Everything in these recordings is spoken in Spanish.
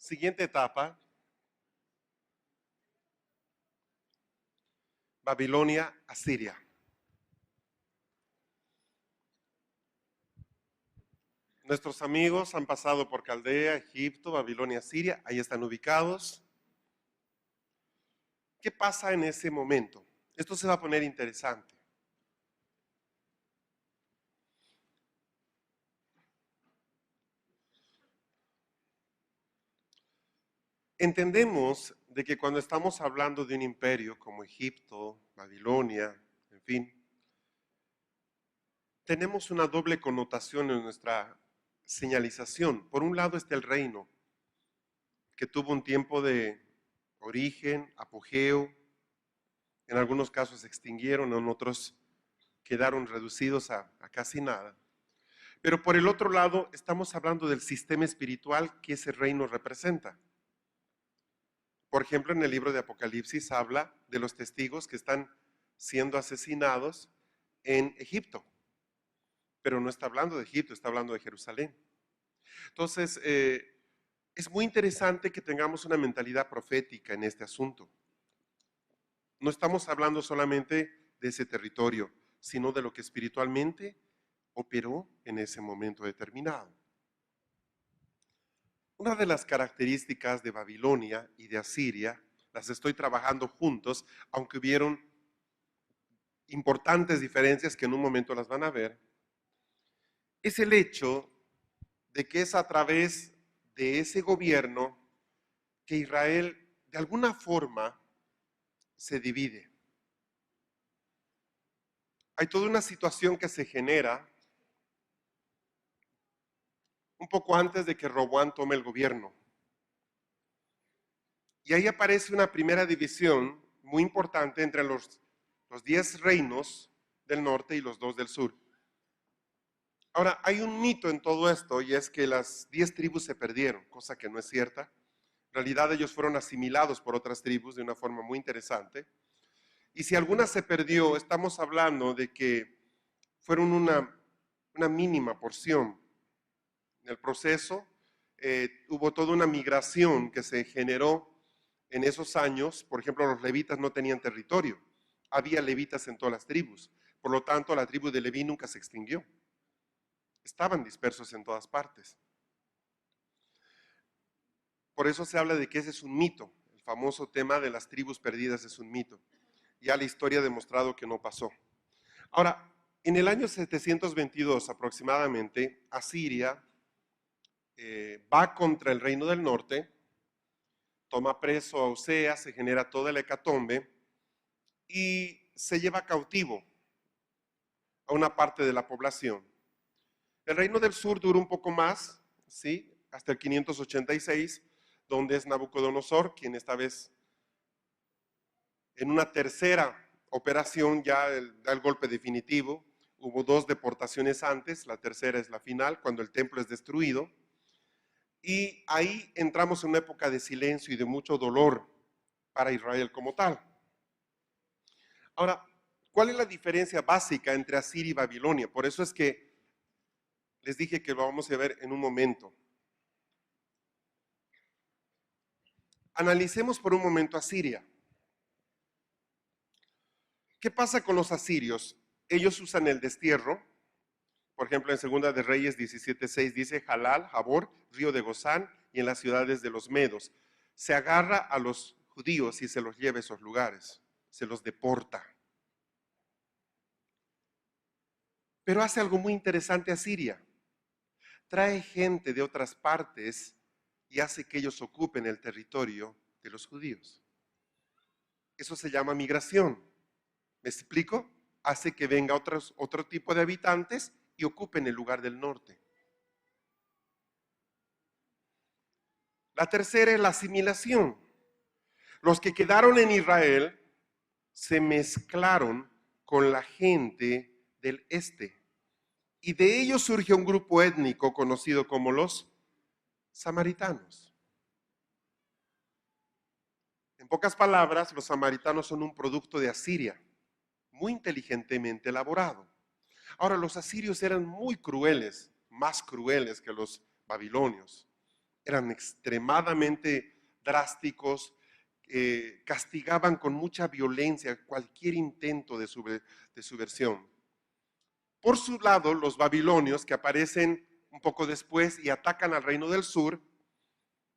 Siguiente etapa, Babilonia, Asiria. Nuestros amigos han pasado por Caldea, Egipto, Babilonia, Siria, ahí están ubicados. ¿Qué pasa en ese momento? Esto se va a poner interesante. Entendemos de que cuando estamos hablando de un imperio como Egipto, Babilonia, en fin, tenemos una doble connotación en nuestra señalización. Por un lado está el reino, que tuvo un tiempo de origen, apogeo, en algunos casos se extinguieron, en otros quedaron reducidos a casi nada. Pero por el otro lado, estamos hablando del sistema espiritual que ese reino representa. Por ejemplo, en el libro de Apocalipsis habla de los testigos que están siendo asesinados en Egipto, pero no está hablando de Egipto, está hablando de Jerusalén. Entonces, es muy interesante que tengamos una mentalidad profética en este asunto. No estamos hablando solamente de ese territorio, sino de lo que espiritualmente operó en ese momento determinado. Una de las características de Babilonia y de Asiria, las estoy trabajando juntos, aunque hubieron importantes diferencias que en un momento las van a ver, es el hecho de que es a través de ese gobierno que Israel de alguna forma se divide. Hay toda una situación que se genera un poco antes de que Roboam tome el gobierno. Y ahí aparece una primera división muy importante entre los 10 reinos del norte y los 2 del sur. Ahora, hay un mito en todo esto y es que las 10 tribus se perdieron, cosa que no es cierta. En realidad ellos fueron asimilados por otras tribus de una forma muy interesante. Y si alguna se perdió, estamos hablando de que fueron una mínima porción. En el proceso hubo toda una migración que se generó en esos años. Por ejemplo, los levitas no tenían territorio. Había levitas en todas las tribus. Por lo tanto, la tribu de Leví nunca se extinguió. Estaban dispersos en todas partes. Por eso se habla de que ese es un mito. El famoso tema de las tribus perdidas es un mito. Ya la historia ha demostrado que no pasó. Ahora, en el año 722 aproximadamente, Asiria va contra el reino del norte, toma preso a Oseas, se genera toda la hecatombe y se lleva cautivo a una parte de la población. El reino del sur dura un poco más, ¿sí? Hasta el 586, donde es Nabucodonosor, quien esta vez en una tercera operación ya da el golpe definitivo. Hubo 2 deportaciones antes, la tercera es la final, cuando el templo es destruido. Y ahí entramos en una época de silencio y de mucho dolor para Israel como tal. Ahora, ¿cuál es la diferencia básica entre Asiria y Babilonia? Por eso es que les dije que lo vamos a ver en un momento. Analicemos por un momento Asiria. ¿Qué pasa con los asirios? Ellos usan el destierro. Por ejemplo, en Segunda de Reyes 17:6 dice Jalal, Jabor, río de Gozán y en las ciudades de los medos. Se agarra a los judíos y se los lleva a esos lugares, se los deporta. Pero hace algo muy interesante a Siria. Trae gente de otras partes y hace que ellos ocupen el territorio de los judíos. Eso se llama migración. ¿Me explico? Hace que venga otro tipo de habitantes y ocupen el lugar del norte. La tercera es la asimilación. Los que quedaron en Israel se mezclaron con la gente del este. Y de ellos surge un grupo étnico conocido como los samaritanos. En pocas palabras, los samaritanos son un producto de Asiria, muy inteligentemente elaborado. Ahora, los asirios eran muy crueles, más crueles que los babilonios. eran extremadamente drásticos, castigaban con mucha violencia cualquier intento de subversión. Por su lado, los babilonios, que aparecen un poco después y atacan al reino del sur,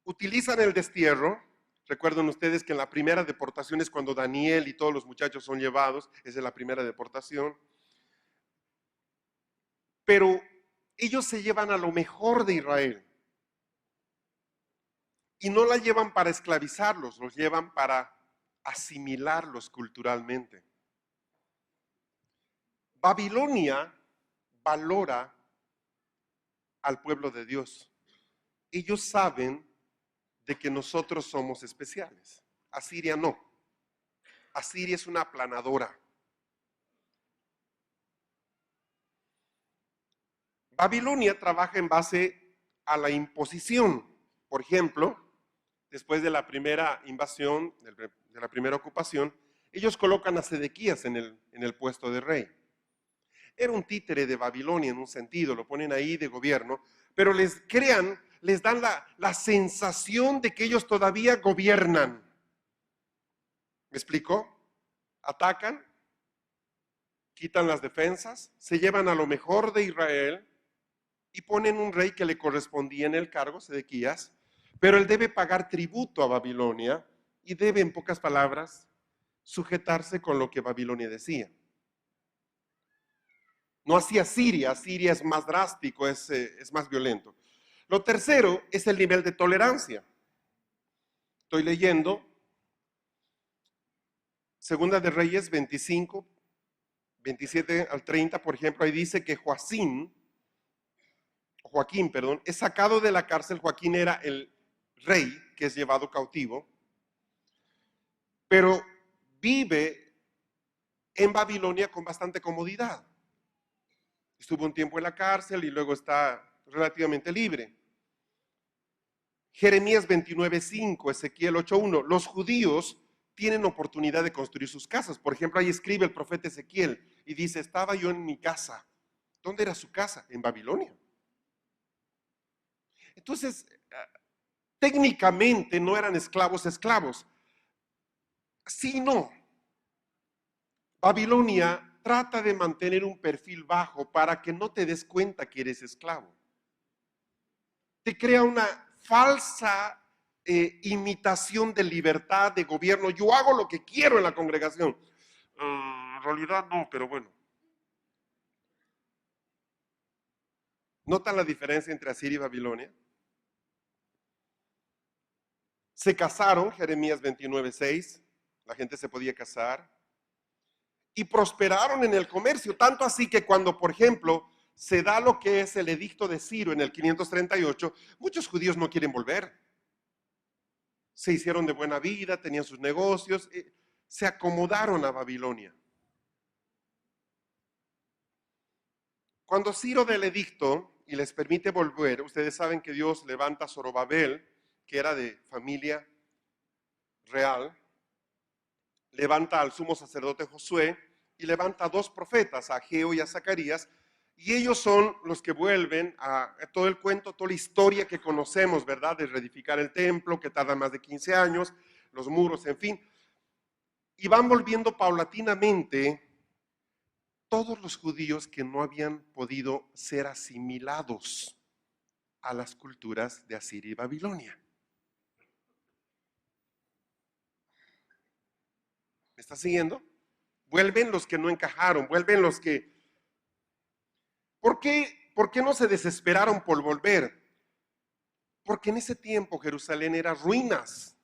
utilizan el destierro. Recuerden ustedes que en la primera deportación es cuando Daniel y todos los muchachos son llevados, esa es la primera deportación. Pero ellos se llevan a lo mejor de Israel. Y no la llevan para esclavizarlos, los llevan para asimilarlos culturalmente. Babilonia valora al pueblo de Dios. Ellos saben de que nosotros somos especiales. Asiria no. Asiria es una aplanadora. Babilonia trabaja en base a la imposición. Por ejemplo, después de la primera invasión, de la primera ocupación, ellos colocan a Sedequías en el puesto de rey. Era un títere de Babilonia en un sentido, lo ponen ahí de gobierno, pero les dan la sensación de que ellos todavía gobiernan. ¿Me explico? Atacan, quitan las defensas, se llevan a lo mejor de Israel y ponen un rey que le correspondía en el cargo, Sedequías, pero él debe pagar tributo a Babilonia y debe, en pocas palabras, sujetarse con lo que Babilonia decía. No así Asiria es más drástico, es más violento. Lo tercero es el nivel de tolerancia. Estoy leyendo Segunda de Reyes 25, 27 al 30, por ejemplo, ahí dice que Joaquín, es sacado de la cárcel. Joaquín era el rey que es llevado cautivo, pero vive en Babilonia con bastante comodidad. Estuvo un tiempo en la cárcel y luego está relativamente libre. Jeremías 29:5, Ezequiel 8:1, los judíos tienen oportunidad de construir sus casas. Por ejemplo, ahí escribe el profeta Ezequiel y dice, estaba yo en mi casa. ¿Dónde era su casa? En Babilonia. Entonces, técnicamente no eran esclavos. Sí, no. Babilonia trata de mantener un perfil bajo para que no te des cuenta que eres esclavo. Te crea una falsa imitación de libertad, de gobierno. Yo hago lo que quiero en la congregación. En realidad no, pero bueno. ¿Notan la diferencia entre Asiria y Babilonia? Se casaron, Jeremías 29:6, la gente se podía casar, y prosperaron en el comercio, tanto así que cuando, por ejemplo, se da lo que es el edicto de Ciro en el 538, muchos judíos no quieren volver. Se hicieron de buena vida, tenían sus negocios, se acomodaron a Babilonia. Cuando Ciro da el edicto y les permite volver, ustedes saben que Dios levanta a Zorobabel, que era de familia real, levanta al sumo sacerdote Josué y levanta a dos profetas, a Ageo y a Zacarías, y ellos son los que vuelven a todo el cuento, toda la historia que conocemos, ¿verdad? De reedificar el templo, que tarda más de 15 años, los muros, en fin. Y van volviendo paulatinamente todos los judíos que no habían podido ser asimilados a las culturas de Asiria y Babilonia. ¿Me está siguiendo? Vuelven los que no encajaron, vuelven los que... ¿Por qué no se desesperaron por volver? Porque en ese tiempo Jerusalén era ruinas.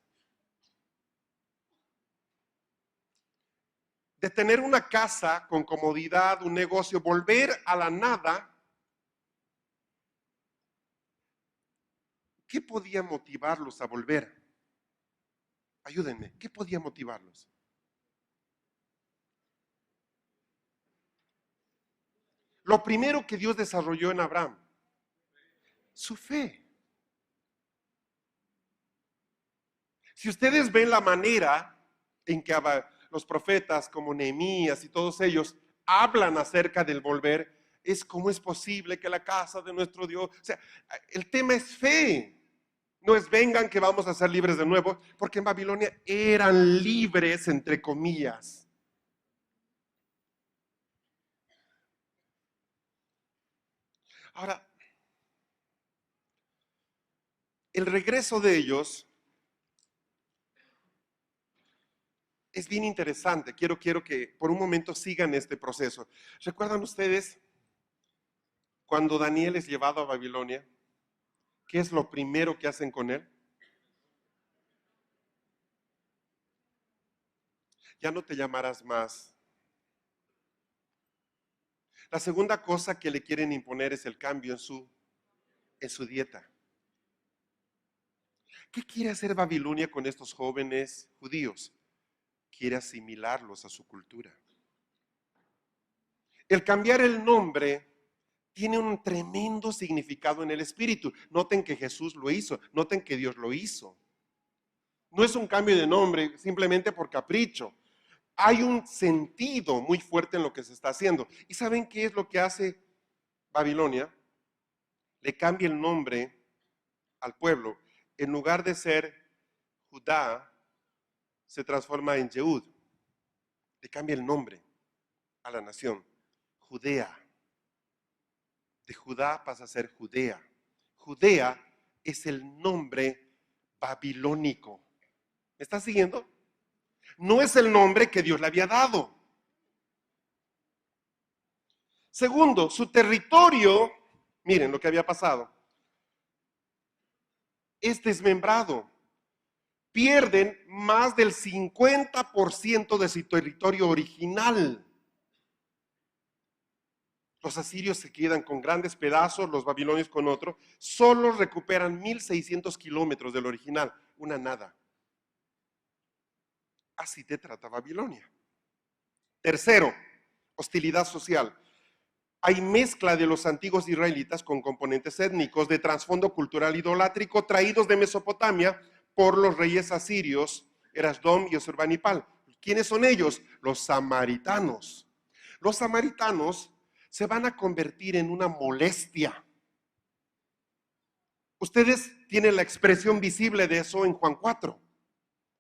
De tener una casa con comodidad, un negocio, volver a la nada, ¿qué podía motivarlos a volver? Ayúdenme, ¿qué podía motivarlos? Lo primero que Dios desarrolló en Abraham, su fe. Si ustedes ven la manera en que los profetas como Nehemías y todos ellos hablan acerca del volver, es cómo es posible que la casa de nuestro Dios, o sea, el tema es fe. No es vengan que vamos a ser libres de nuevo, porque en Babilonia eran libres, entre comillas. Ahora, el regreso de ellos es bien interesante. Quiero que por un momento sigan este proceso. ¿Recuerdan ustedes cuando Daniel es llevado a Babilonia? ¿Qué es lo primero que hacen con él? Ya no te llamarás más. La segunda cosa que le quieren imponer es el cambio en su dieta. ¿Qué quiere hacer Babilonia con estos jóvenes judíos? Quiere asimilarlos a su cultura. El cambiar el nombre tiene un tremendo significado en el espíritu. Noten que Jesús lo hizo, noten que Dios lo hizo. No es un cambio de nombre simplemente por capricho. Hay un sentido muy fuerte en lo que se está haciendo. ¿Y saben qué es lo que hace Babilonia? Le cambia el nombre al pueblo. En lugar de ser Judá, se transforma en Yehud. Le cambia el nombre a la nación. Judea. De Judá pasa a ser Judea. Judea es el nombre babilónico. ¿Me estás siguiendo? No es el nombre que Dios le había dado. Segundo, su territorio, miren lo que había pasado, es desmembrado. Pierden más del 50% de su territorio original. Los asirios se quedan con grandes pedazos, los babilonios con otro. Solo recuperan 1.600 kilómetros del original, una nada. Así te trata Babilonia. Tercero, hostilidad social. Hay mezcla de los antiguos israelitas con componentes étnicos de trasfondo cultural idolátrico traídos de Mesopotamia por los reyes asirios, Erasdom y Esurbanipal. ¿Quiénes son ellos? Los samaritanos. Los samaritanos se van a convertir en una molestia. Ustedes tienen la expresión visible de eso en Juan 4.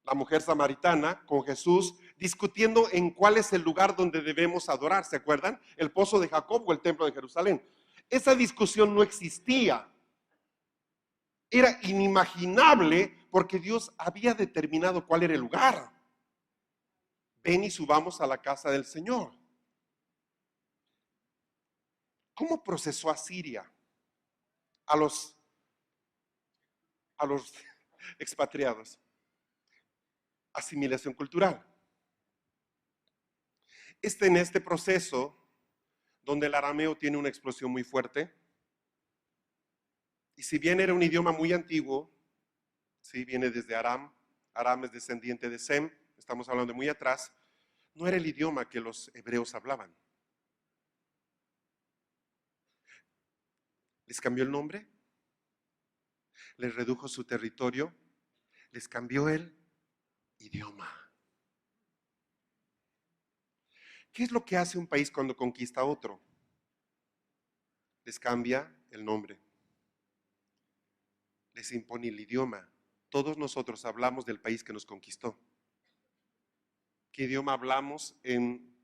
La mujer samaritana con Jesús discutiendo en cuál es el lugar donde debemos adorar, ¿se acuerdan? El pozo de Jacob o el templo de Jerusalén. Esa discusión no existía. Era inimaginable porque Dios había determinado cuál era el lugar. Ven y subamos a la casa del Señor. ¿Cómo procesó Asiria a los expatriados? Asimilación cultural. En este proceso, donde el arameo tiene una explosión muy fuerte, y si bien era un idioma muy antiguo, ¿sí? Viene desde Aram, Aram es descendiente de Sem, estamos hablando de muy atrás, no era el idioma que los hebreos hablaban. Les cambió el nombre, les redujo su territorio, les cambió el idioma. ¿Qué es lo que hace un país cuando conquista a otro? Les cambia el nombre, les impone el idioma. Todos nosotros hablamos del país que nos conquistó. ¿Qué idioma hablamos en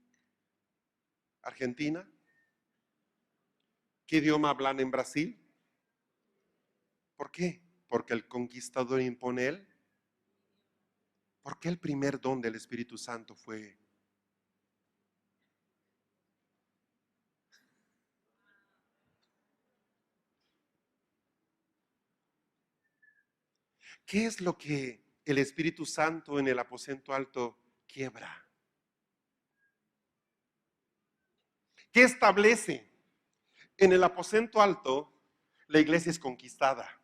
Argentina? ¿Qué idioma hablan en Brasil? ¿Por qué? Porque el conquistador impone él. ¿Por qué el primer don del Espíritu Santo fue? ¿Qué es lo que el Espíritu Santo en el aposento alto quiebra? ¿Qué establece? En el aposento alto, la iglesia es conquistada.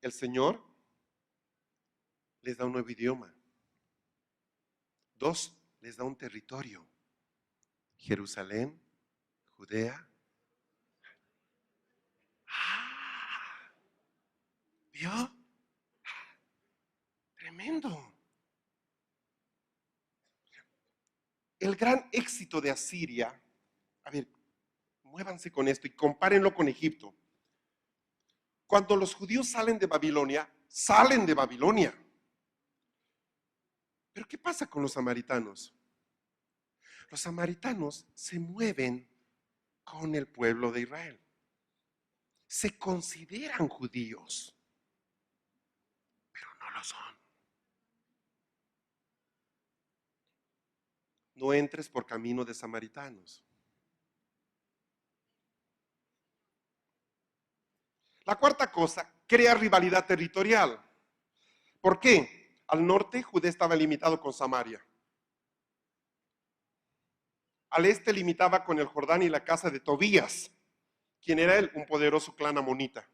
El Señor les da un nuevo idioma. 2, les da un territorio. Jerusalén, Judea. ¡Ah! ¿Vio? Tremendo. El gran éxito de Asiria, a ver, muévanse con esto y compárenlo con Egipto. Cuando los judíos salen de Babilonia, salen de Babilonia. Pero ¿qué pasa con los samaritanos? Los samaritanos se mueven con el pueblo de Israel. Se consideran judíos, pero no lo son. No entres por camino de samaritanos. La cuarta cosa, crea rivalidad territorial. ¿Por qué? Al norte, Judea estaba limitado con Samaria. Al este limitaba con el Jordán y la casa de Tobías, quien era él, un poderoso clan amonita.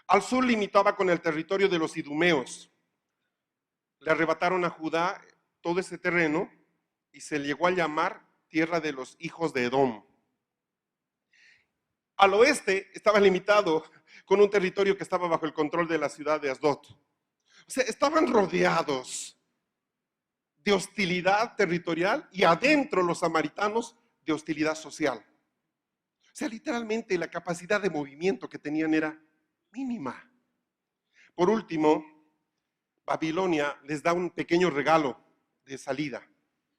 Al sur limitaba con el territorio de los idumeos. Le arrebataron a Judá todo ese terreno y se llegó a llamar tierra de los hijos de Edom. Al oeste estaba limitado con un territorio que estaba bajo el control de la ciudad de Asdod. O sea, estaban rodeados de hostilidad territorial y adentro los samaritanos de hostilidad social. O sea, literalmente la capacidad de movimiento que tenían era mínima. Por último, Babilonia les da un pequeño regalo de salida.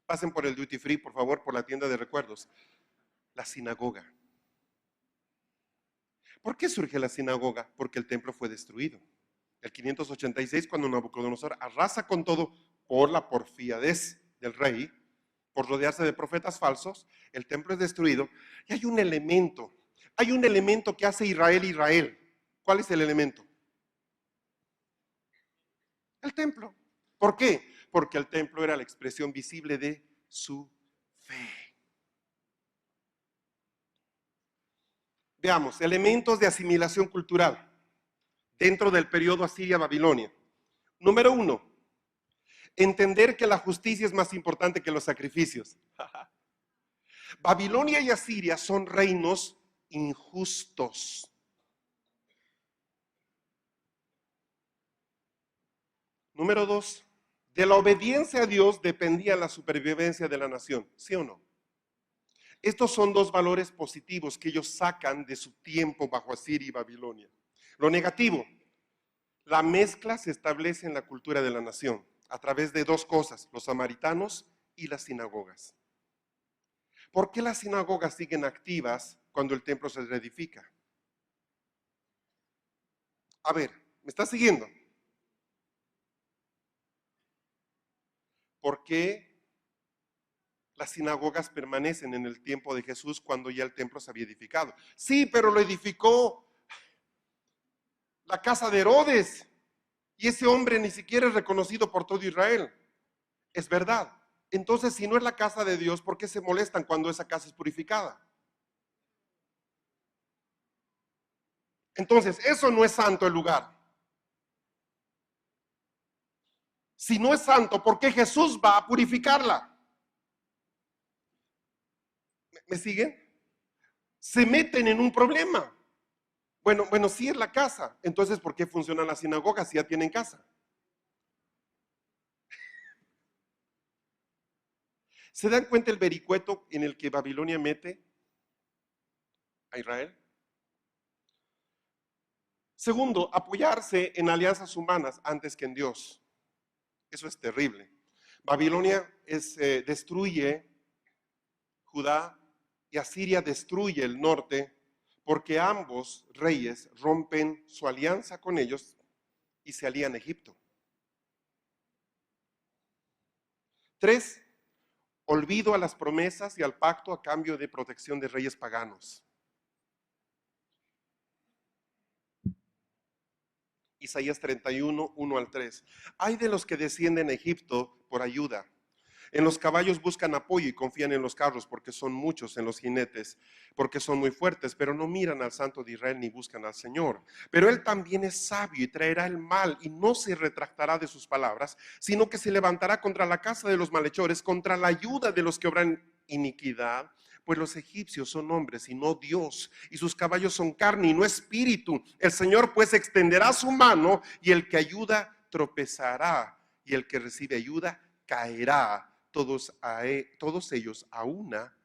Pasen por el duty free, por favor, por la tienda de recuerdos. La sinagoga. ¿Por qué surge la sinagoga? Porque el templo fue destruido. El 586, cuando Nabucodonosor arrasa con todo por la porfiadez del rey, por rodearse de profetas falsos, el templo es destruido y hay un elemento que hace Israel Israel. ¿Cuál es el elemento? El templo. ¿Por qué? Porque el templo era la expresión visible de su fe. Veamos, elementos de asimilación cultural dentro del periodo Asiria-Babilonia. Número 1, entender que la justicia es más importante que los sacrificios. Babilonia y Asiria son reinos injustos. Número 2, de la obediencia a Dios dependía la supervivencia de la nación, ¿sí o no? Estos son dos valores positivos que ellos sacan de su tiempo bajo Asiria y Babilonia. Lo negativo, la mezcla se establece en la cultura de la nación a través de dos cosas, los samaritanos y las sinagogas. ¿Por qué las sinagogas siguen activas cuando el templo se reedifica? A ver, ¿me estás siguiendo? ¿Por qué las sinagogas permanecen en el tiempo de Jesús cuando ya el templo se había edificado? Sí, pero lo edificó la casa de Herodes y ese hombre ni siquiera es reconocido por todo Israel. Es verdad. Entonces, si no es la casa de Dios, ¿por qué se molestan cuando esa casa es purificada? Entonces, eso no es santo el lugar. Si no es santo, ¿por qué Jesús va a purificarla? ¿Me siguen? Se meten en un problema. Bueno, sí es la casa. Entonces, ¿por qué funcionan las sinagogas si ya tienen casa? ¿Se dan cuenta el vericueto en el que Babilonia mete a Israel? Segundo, apoyarse en alianzas humanas antes que en Dios. Eso es terrible. Babilonia destruye Judá y Asiria destruye el norte porque ambos reyes rompen su alianza con ellos y se alían a Egipto. 3, olvido a las promesas y al pacto a cambio de protección de reyes paganos. Isaías 31, 1 al 3. Hay de los que descienden a Egipto por ayuda. En los caballos buscan apoyo y confían en los carros porque son muchos, en los jinetes porque son muy fuertes, pero no miran al Santo de Israel ni buscan al Señor. Pero Él también es sabio y traerá el mal y no se retractará de sus palabras, sino que se levantará contra la casa de los malhechores, contra la ayuda de los que obran iniquidad. Pues los egipcios son hombres y no Dios, y sus caballos son carne y no espíritu. El Señor pues extenderá su mano y el que ayuda tropezará y el que recibe ayuda caerá. Todos ellos a una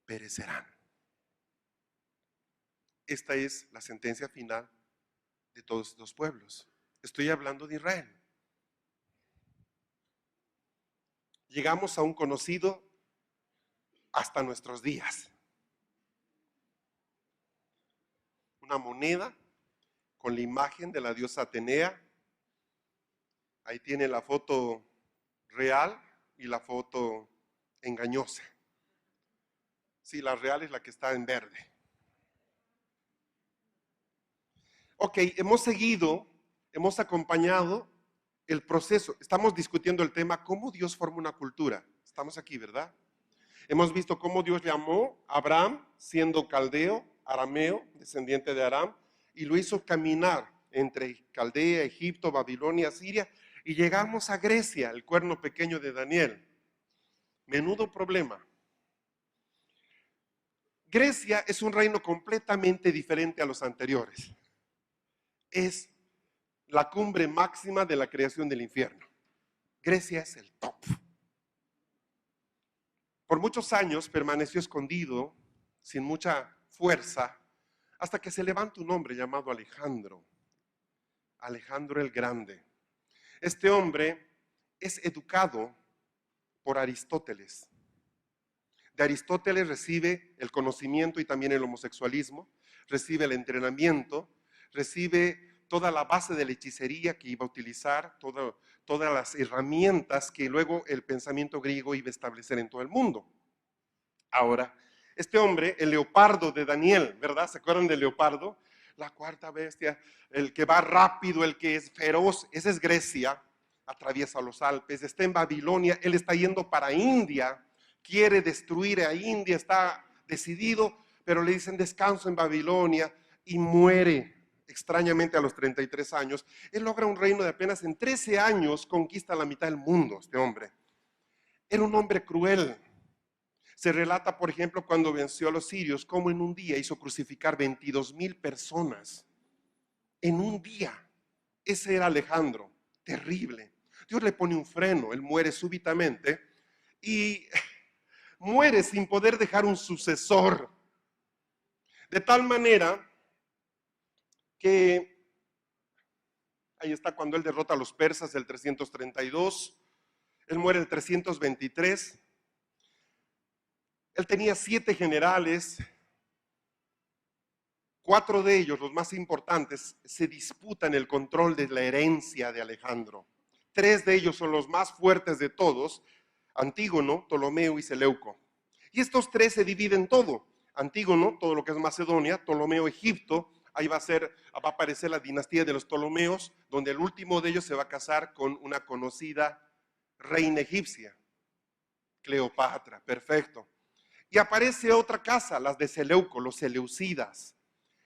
perecerán. esta es la sentencia final de todos estos pueblos. Estoy hablando de Israel. Llegamos a un conocido hasta nuestros días. Una moneda con la imagen de la diosa Atenea. Ahí tiene la foto real y la foto engañosa. Sí, la real es la que está en verde. Ok, hemos acompañado el proceso. Estamos discutiendo el tema, ¿cómo Dios forma una cultura? Estamos aquí, ¿verdad? Hemos visto cómo Dios llamó a Abraham, siendo caldeo, arameo, descendiente de Aram, y lo hizo caminar entre Caldea, Egipto, Babilonia, Siria, y llegamos a Grecia, el cuerno pequeño de Daniel. Menudo problema. Grecia es un reino completamente diferente a los anteriores. Es la cumbre máxima de la creación del infierno. Grecia es el top. Por muchos años permaneció escondido, sin mucha fuerza, hasta que se levanta un hombre llamado Alejandro. Alejandro el Grande. Este hombre es educado por Aristóteles. De Aristóteles recibe el conocimiento y también el homosexualismo, recibe el entrenamiento, recibe toda la base de la hechicería que iba a utilizar, todas las herramientas que luego el pensamiento griego iba a establecer en todo el mundo. Ahora, este hombre, el leopardo de Daniel, ¿verdad? ¿Se acuerdan del leopardo? La cuarta bestia, el que va rápido, el que es feroz, esa es Grecia, atraviesa los Alpes, está en Babilonia, él está yendo para India, quiere destruir a India, está decidido, pero le dicen descanso en Babilonia y muere extrañamente a los 33 años. Él logra un reino de apenas en 13 años, conquista la mitad del mundo este hombre. Era un hombre cruel. Se relata, por ejemplo, cuando venció a los sirios, cómo en un día hizo crucificar 22,000 personas. En un día. Ese era Alejandro. Terrible. Dios le pone un freno, él muere súbitamente y muere sin poder dejar un sucesor. De tal manera que, ahí está cuando él derrota a los persas del 332, él muere el 323. Él tenía 7 generales, 4 de ellos, los más importantes, se disputan el control de la herencia de Alejandro. 3 de ellos son los más fuertes de todos, Antígono, Ptolomeo y Seleuco. Y estos 3 se dividen todo. Antígono, todo lo que es Macedonia, Ptolomeo, Egipto, ahí va a aparecer la dinastía de los Ptolomeos, donde el último de ellos se va a casar con una conocida reina egipcia, Cleopatra, perfecto. Y aparece otra casa, las de Seleuco, los seleucidas,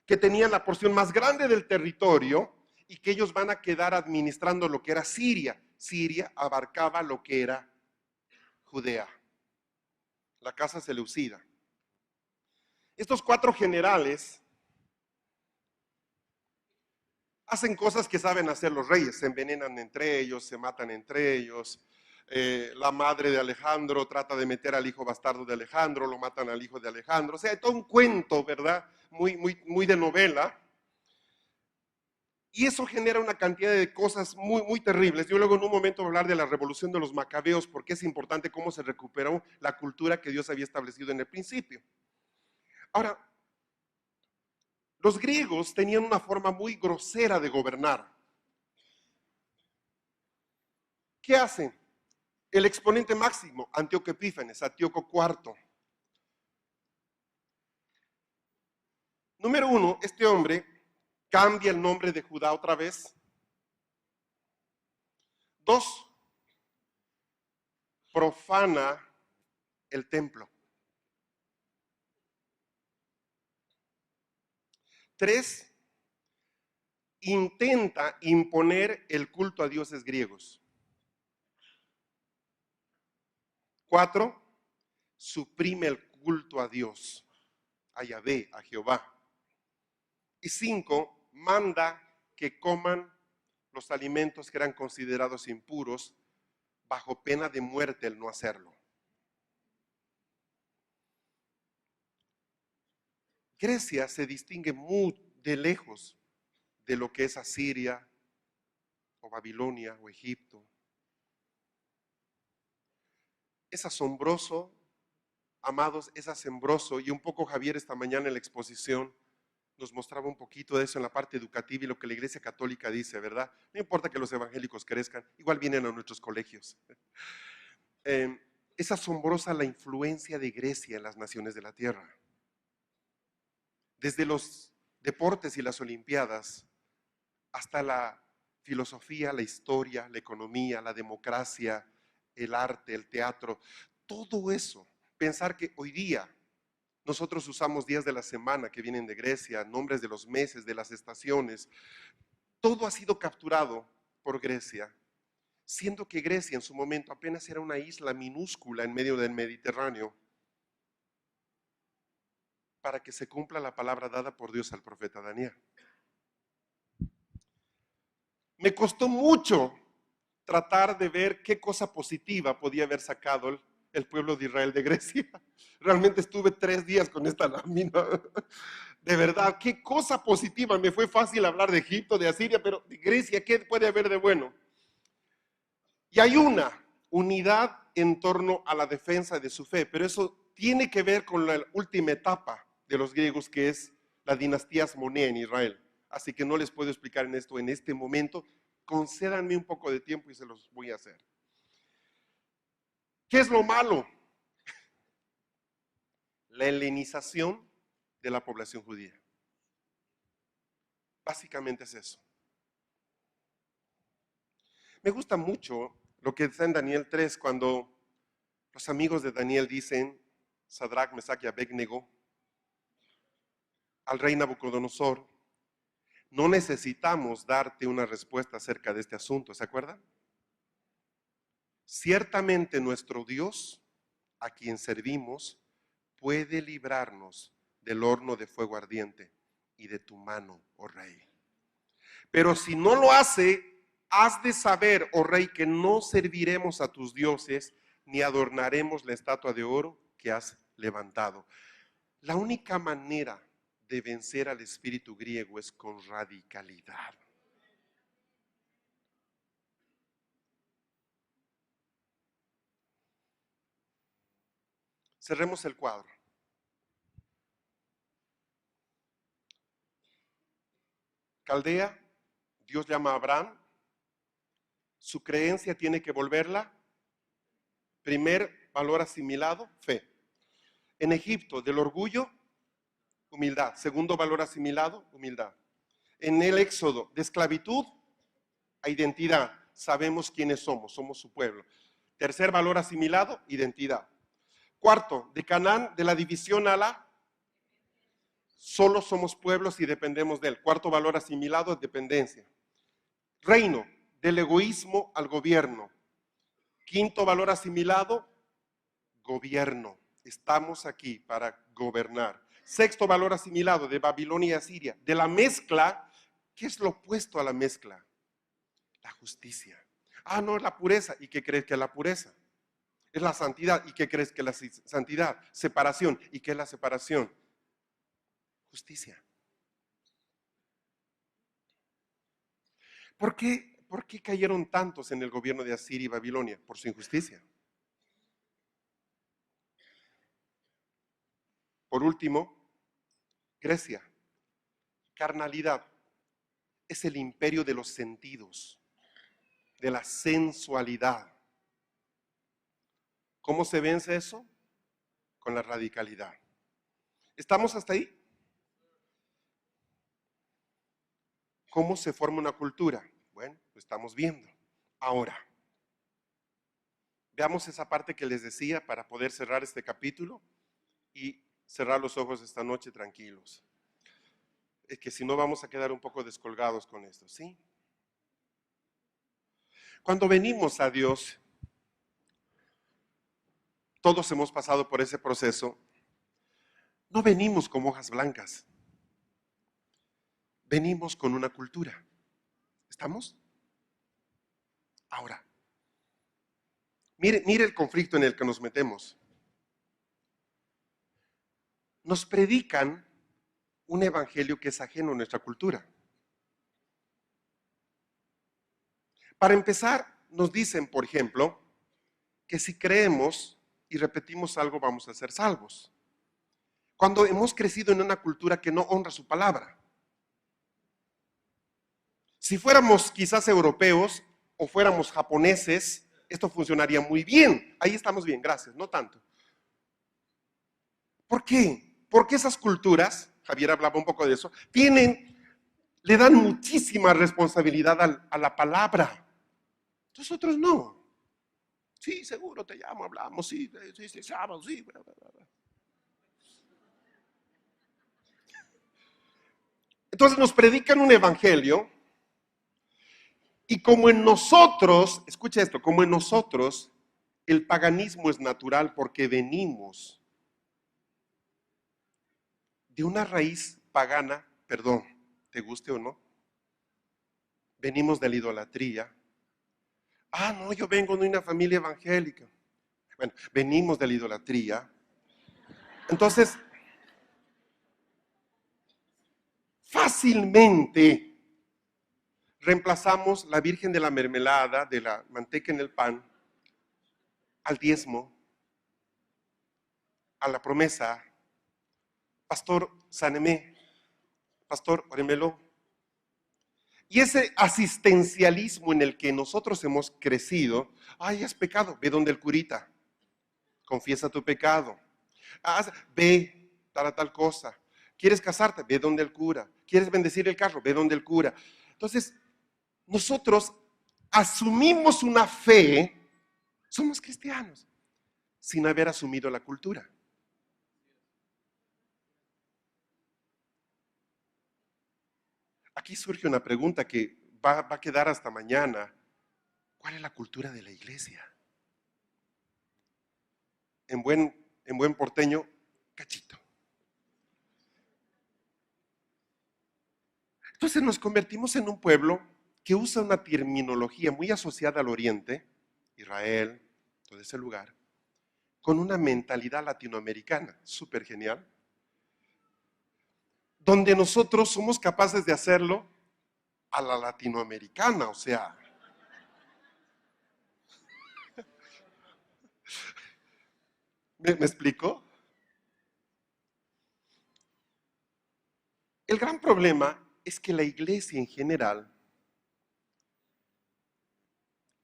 que tenían la porción más grande del territorio y que ellos van a quedar administrando lo que era Siria. Siria abarcaba lo que era Judea, la casa seleucida. Estos 4 generales hacen cosas que saben hacer los reyes, se envenenan entre ellos, se matan entre ellos. La madre de Alejandro trata de meter al hijo bastardo de Alejandro, lo matan al hijo de Alejandro. O sea, hay todo un cuento, ¿verdad? Muy de novela. Y eso genera una cantidad de cosas muy terribles. Yo luego en un momento voy a hablar de la revolución de los macabeos, porque es importante cómo se recuperó la cultura que Dios había establecido en el principio. Ahora, los griegos tenían una forma muy grosera de gobernar. ¿Qué hacen? El exponente máximo, Antíoco Epífanes, Antíoco IV. Número 1, este hombre cambia el nombre de Judá otra vez. 2, profana el templo. 3, intenta imponer el culto a dioses griegos. 4, suprime el culto a Dios, a Yahvé, a Jehová. Y 5, manda que coman los alimentos que eran considerados impuros bajo pena de muerte el no hacerlo. Grecia se distingue muy de lejos de lo que es Asiria o Babilonia o Egipto. Es asombroso, amados, es asombroso, y un poco Javier esta mañana en la exposición nos mostraba un poquito de eso en la parte educativa y lo que la Iglesia Católica dice, ¿verdad? No importa que los evangélicos crezcan, igual vienen a nuestros colegios. Es asombrosa la influencia de Grecia en las naciones de la tierra. Desde los deportes y las olimpiadas hasta la filosofía, la historia, la economía, la democracia, el arte, el teatro, todo eso. Pensar que hoy día nosotros usamos días de la semana que vienen de Grecia, nombres de los meses, de las estaciones, todo ha sido capturado por Grecia, siendo que Grecia en su momento apenas era una isla minúscula en medio del Mediterráneo, para que se cumpla la palabra dada por Dios al profeta Daniel. Me costó mucho tratar de ver qué cosa positiva podía haber sacado el pueblo de Israel de Grecia. Realmente estuve 3 días con esta lámina. De verdad, qué cosa positiva. Me fue fácil hablar de Egipto, de Asiria, pero de Grecia, ¿qué puede haber de bueno? Y hay una unidad en torno a la defensa de su fe, pero eso tiene que ver con la última etapa de los griegos, que es la dinastía Asmonea en Israel. Así que no les puedo explicar en esto en este momento. Concédanme un poco de tiempo y se los voy a hacer. ¿Qué es lo malo? La helenización de la población judía. Básicamente es eso. Me gusta mucho lo que está en Daniel 3 cuando los amigos de Daniel dicen, Sadrach, Mesach y Abednego, al rey Nabucodonosor, no necesitamos darte una respuesta acerca de este asunto, ¿se acuerdan? Ciertamente nuestro Dios, a quien servimos, puede librarnos del horno de fuego ardiente y de tu mano, oh rey. Pero si no lo hace, has de saber, oh rey, que no serviremos a tus dioses ni adornaremos la estatua de oro que has levantado. La única manera de vencer al espíritu griego es con radicalidad. Cerremos el cuadro. Caldea, Dios llama a Abraham, su creencia tiene que volverla. Primer valor asimilado, fe. En Egipto, del orgullo, humildad. Segundo valor asimilado, humildad. En el Éxodo, de esclavitud a identidad. Sabemos quiénes somos, somos su pueblo. Tercer valor asimilado, identidad. Cuarto, de Canaán, de la división a la, solo somos pueblos y dependemos de él. Cuarto valor asimilado, dependencia. Reino, del egoísmo al gobierno. Quinto valor asimilado, gobierno. Estamos aquí para gobernar. Sexto valor asimilado, de Babilonia y Asiria. De la mezcla, ¿qué es lo opuesto a la mezcla? La justicia. Ah, no, es la pureza. ¿Y qué crees que es la pureza? Es la santidad. ¿Y qué crees que es la santidad? Separación. ¿Y qué es la separación? Justicia. ¿Por qué cayeron tantos en el gobierno de Asiria y Babilonia? Por su injusticia. Por último, Grecia. Carnalidad. Es el imperio de los sentidos, de la sensualidad. ¿Cómo se vence eso? Con la radicalidad. ¿Estamos hasta ahí? ¿Cómo se forma una cultura? Bueno, lo estamos viendo. Ahora, veamos esa parte que les decía para poder cerrar este capítulo y cerrar los ojos esta noche tranquilos. Es que si no vamos a quedar un poco descolgados con esto, ¿sí? Cuando venimos a Dios, todos hemos pasado por ese proceso, no venimos como hojas blancas, venimos con una cultura. ¿Estamos? Ahora, mire el conflicto en el que nos metemos. Nos predican un evangelio que es ajeno a nuestra cultura. Para empezar, nos dicen, por ejemplo, que si creemos y repetimos algo vamos a ser salvos. Cuando hemos crecido en una cultura que no honra su palabra. Si fuéramos quizás europeos o fuéramos japoneses, esto funcionaría muy bien. Ahí estamos bien, gracias, no tanto. ¿Por qué? Porque esas culturas, Javier hablaba un poco de eso, le dan muchísima responsabilidad a la palabra. Nosotros no. Sí, seguro te llamo, hablamos, sí, sábado, sí, bla, bla, bla. Entonces nos predican un evangelio y como en nosotros, escucha esto, como en nosotros el paganismo es natural porque venimos de una raíz pagana, perdón, te guste o no, venimos de la idolatría. Ah, no, yo vengo de una familia evangélica. Bueno, venimos de la idolatría. Entonces, fácilmente reemplazamos la Virgen de la mermelada, de la manteca en el pan, al diezmo, a la promesa. Pastor, sáneme. Pastor, oremelo. Y ese asistencialismo en el que nosotros hemos crecido, ay, has pecado, ve donde el curita, confiesa tu pecado. Ve tal cosa. ¿Quieres casarte? Ve donde el cura. ¿Quieres bendecir el carro? Ve donde el cura. Entonces, nosotros asumimos una fe, somos cristianos, sin haber asumido la cultura. Aquí surge una pregunta que va a quedar hasta mañana. ¿Cuál es la cultura de la iglesia? En buen porteño, cachito. Entonces nos convertimos en un pueblo que usa una terminología muy asociada al Oriente, Israel, todo ese lugar, con una mentalidad latinoamericana, súper genial, donde nosotros somos capaces de hacerlo a la latinoamericana, o sea, ¿me explico? El gran problema es que la iglesia en general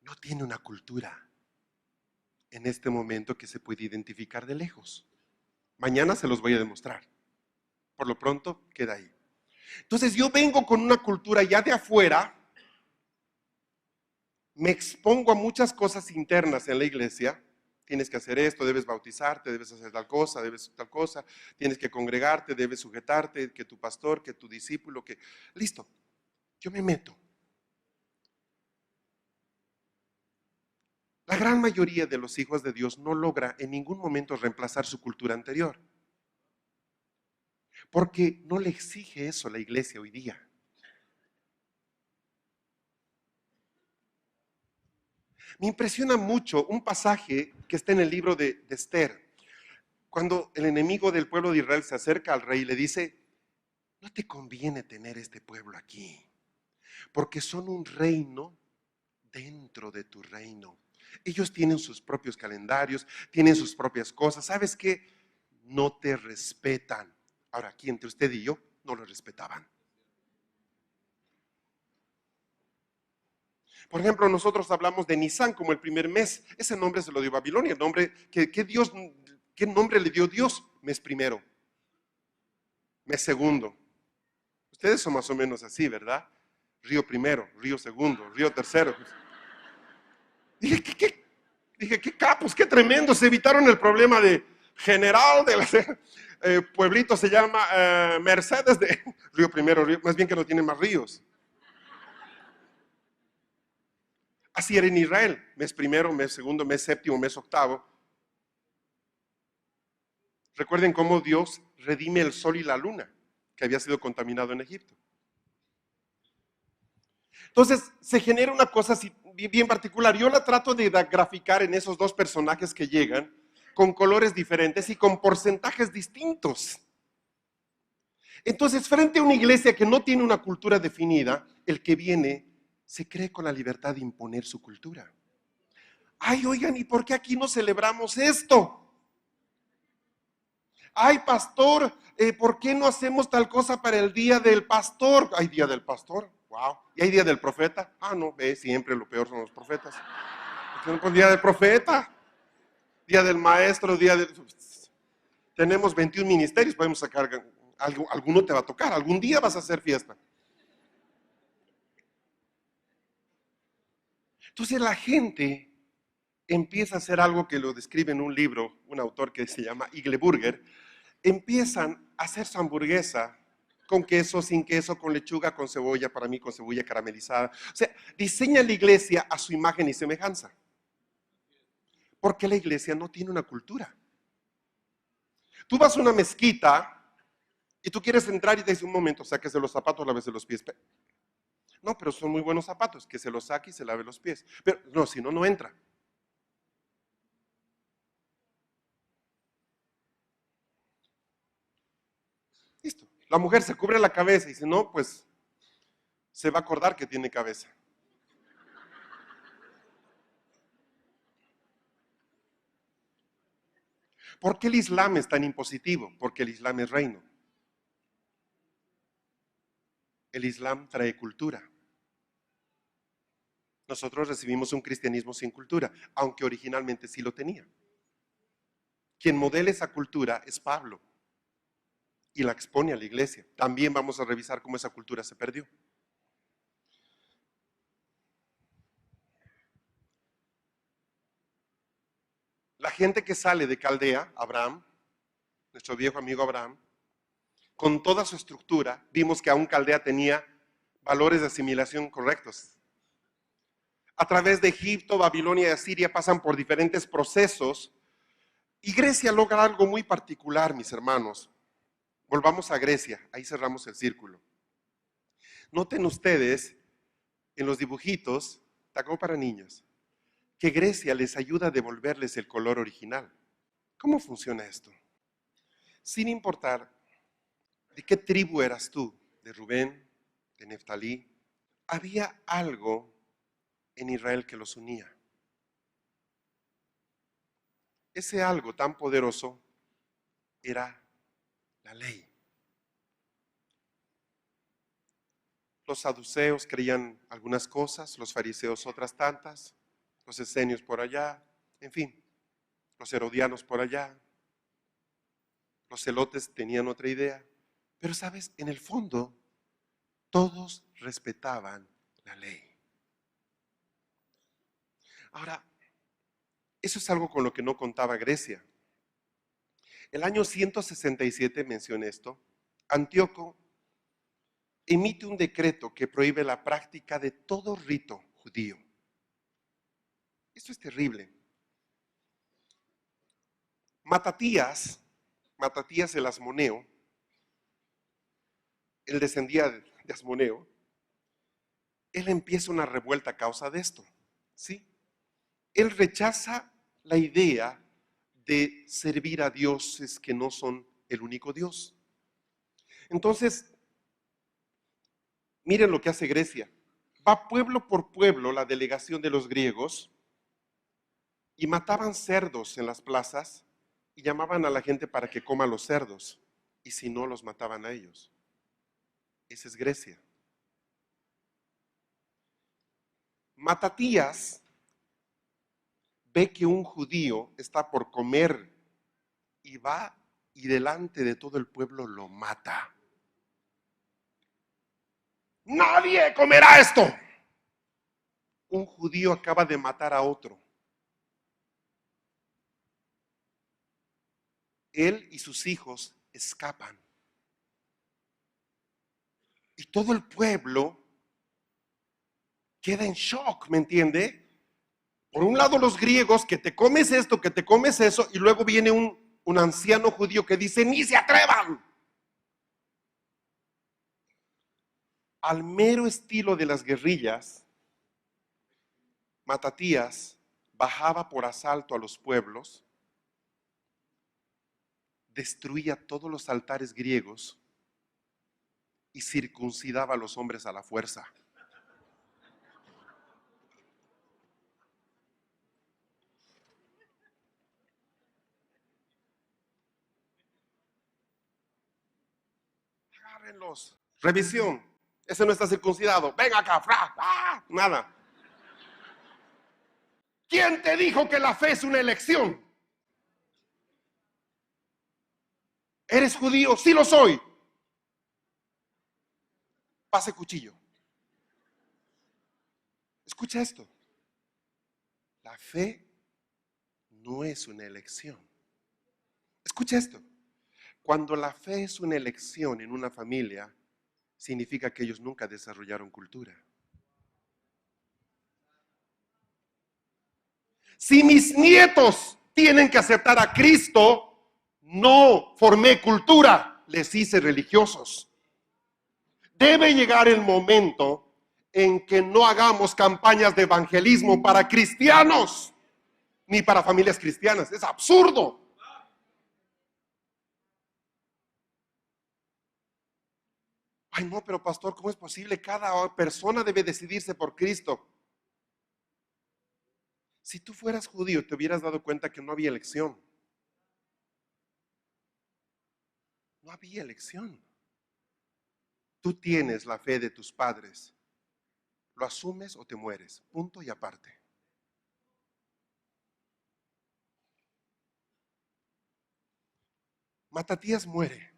no tiene una cultura en este momento que se puede identificar de lejos. Mañana se los voy a demostrar. Por lo pronto, queda ahí. Entonces yo vengo con una cultura ya de afuera, me expongo a muchas cosas internas en la iglesia. Tienes que hacer esto, debes bautizarte, debes hacer tal cosa, tienes que congregarte, debes sujetarte, que tu pastor, que tu discípulo, que... Listo, yo me meto. La gran mayoría de los hijos de Dios no logra en ningún momento reemplazar su cultura anterior. Porque no le exige eso la iglesia hoy día. Me impresiona mucho un pasaje que está en el libro de Esther. Cuando el enemigo del pueblo de Israel se acerca al rey y le dice, no te conviene tener este pueblo aquí, porque son un reino dentro de tu reino. Ellos tienen sus propios calendarios, tienen sus propias cosas. ¿Sabes qué? No te respetan. Ahora, aquí entre usted y yo, no lo respetaban. Por ejemplo, nosotros hablamos de Nisan como el primer mes. Ese nombre se lo dio Babilonia. El nombre ¿qué nombre le dio Dios? Mes primero, mes segundo. Ustedes son más o menos así, ¿verdad? Río primero, río segundo, río tercero. Dije, qué capos, qué tremendos. Se evitaron el problema de general de la pueblito se llama Mercedes de río primero, más bien que no tiene más ríos. Así era en Israel, mes primero, mes segundo, mes séptimo, mes octavo. Recuerden cómo Dios redime el sol y la luna, que había sido contaminado en Egipto. Entonces, se genera una cosa así bien particular. Yo la trato de graficar en esos dos personajes que llegan, con colores diferentes y con porcentajes distintos. Entonces, frente a una iglesia que no tiene una cultura definida, el que viene se cree con la libertad de imponer su cultura. Ay, oigan, ¿y por qué aquí no celebramos esto? Ay, pastor, ¿por qué no hacemos tal cosa para el día del pastor? Hay día del pastor, wow. ¿Y hay día del profeta? Ah, no, ve, siempre lo peor son los profetas. Pues día del profeta, día del maestro, día del... Tenemos 21 ministerios, podemos sacar, alguno te va a tocar, algún día vas a hacer fiesta. Entonces la gente empieza a hacer algo que lo describe en un libro, un autor que se llama Igle Burger. Empiezan a hacer su hamburguesa con queso, sin queso, con lechuga, con cebolla, para mí con cebolla caramelizada. O sea, diseña la iglesia a su imagen y semejanza. Porque la iglesia no tiene una cultura. Tú vas a una mezquita y tú quieres entrar y te dice, un momento, sáquese los zapatos, lávese los pies. No, pero son muy buenos zapatos, que se los saque y se lave los pies. Pero no, si no, no entra. Listo. La mujer se cubre la cabeza y dice, no, pues se va a acordar que tiene cabeza. ¿Por qué el Islam es tan impositivo? Porque el Islam es reino. El Islam trae cultura. Nosotros recibimos un cristianismo sin cultura, aunque originalmente sí lo tenía. Quien modela esa cultura es Pablo y la expone a la iglesia. También vamos a revisar cómo esa cultura se perdió. La gente que sale de Caldea, Abraham, nuestro viejo amigo Abraham, con toda su estructura, vimos que aún Caldea tenía valores de asimilación correctos. A través de Egipto, Babilonia y Asiria pasan por diferentes procesos y Grecia logra algo muy particular, mis hermanos. Volvamos a Grecia, ahí cerramos el círculo. Noten ustedes en los dibujitos, tacó para niños, que Grecia les ayuda a devolverles el color original. ¿Cómo funciona esto? Sin importar de qué tribu eras tú, de Rubén, de Neftalí, había algo en Israel que los unía. Ese algo tan poderoso era la ley. Los saduceos creían algunas cosas, los fariseos otras tantas, los esenios por allá, en fin, los herodianos por allá, los celotes tenían otra idea. Pero sabes, en el fondo, todos respetaban la ley. Ahora, eso es algo con lo que no contaba Grecia. El año 167, mencioné esto, Antíoco emite un decreto que prohíbe la práctica de todo rito judío. Esto es terrible. Matatías el Asmoneo, él descendía de Asmoneo, él empieza una revuelta a causa de esto, ¿sí? Él rechaza la idea de servir a dioses que no son el único Dios. Entonces, miren lo que hace Grecia. Va pueblo por pueblo la delegación de los griegos y mataban cerdos en las plazas y llamaban a la gente para que coma los cerdos. Y si no, los mataban a ellos. Esa es Grecia. Matatías ve que un judío está por comer y va y delante de todo el pueblo lo mata. Nadie comerá esto. Un judío acaba de matar a otro. Él y sus hijos escapan. Y todo el pueblo queda en shock, ¿me entiende? Por un lado los griegos, que te comes esto, que te comes eso, y luego viene un anciano judío que dice, ni se atrevan. Al mero estilo de las guerrillas, Matatías bajaba por asalto a los pueblos, destruía todos los altares griegos y circuncidaba a los hombres a la fuerza. Agárrenlos. Revisión. Ese no está circuncidado. Ven acá, fra. ¡Ah! Nada. ¿Quién te dijo que la fe es una elección? ¿Eres judío? Sí lo soy. Pase cuchillo. Escucha esto. La fe no es una elección. Escucha esto. Cuando la fe es una elección en una familia, significa que ellos nunca desarrollaron cultura. Si mis nietos tienen que aceptar a Cristo, no formé cultura, les hice religiosos. Debe llegar el momento en que no hagamos campañas de evangelismo para cristianos, ni para familias cristianas. Es absurdo. Ay, no, pero pastor, ¿cómo es posible? Cada persona debe decidirse por Cristo. Si tú fueras judío, te hubieras dado cuenta que no había elección. No había elección. Tú tienes la fe de tus padres. ¿Lo asumes o te mueres? Punto y aparte. Matatías muere.